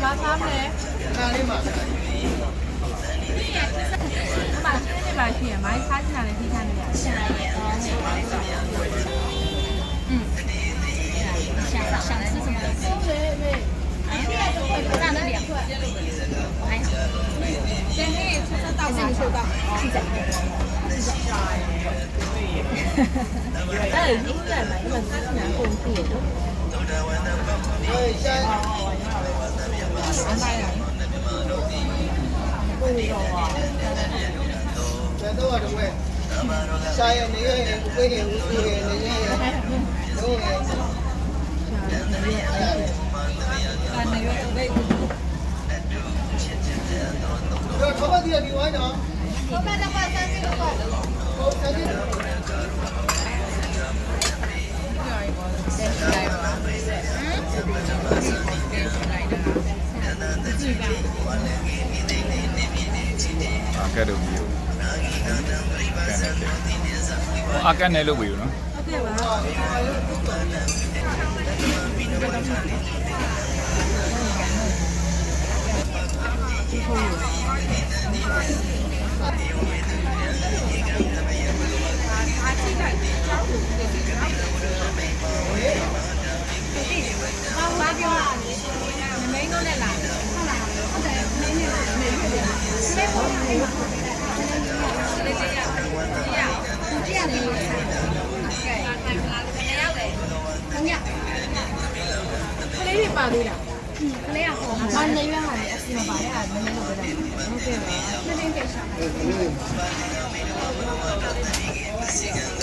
ဘာစားမလဲဒါလေးမှာဒီမှာရှင်းနေပါရှိရမိုင်းစားချင်တာလည်းထိထားနေရရှင်းလိုက်ရဲ့အော်想吃什么东西？哎，在那里。哎，先可以吃得到吗？收到。是的。但是现在买那个之前供电的。对，先。安排人。供肉啊。全都啊，这位。下夜那个不给你无数的那个。都给。头发地比完整，头发的话30多块，好，30。ကဲလို့ပြီးအကနဲ့လို့ပြီးနော်ဟုတ်ကဲ့ပါဘာပြောရလဲမင်းတို့နဲ့လားဟုတ်လားဟုတ်တယ်မင်းနဲ့လားမင်းနဲ့လားမင်းပေါ်လာနေမှာလေးလေးရကြည့်ရတယ်ကဲခဏကလေးတွေပါသေးတာကလေးကဟောမနေရဟာလေအစီမပါတဲ့ဟာနည်းနည်းလုပ်ပေးတာဟုတ်ကဲ့ပါနည်းနည်းကိစ္စ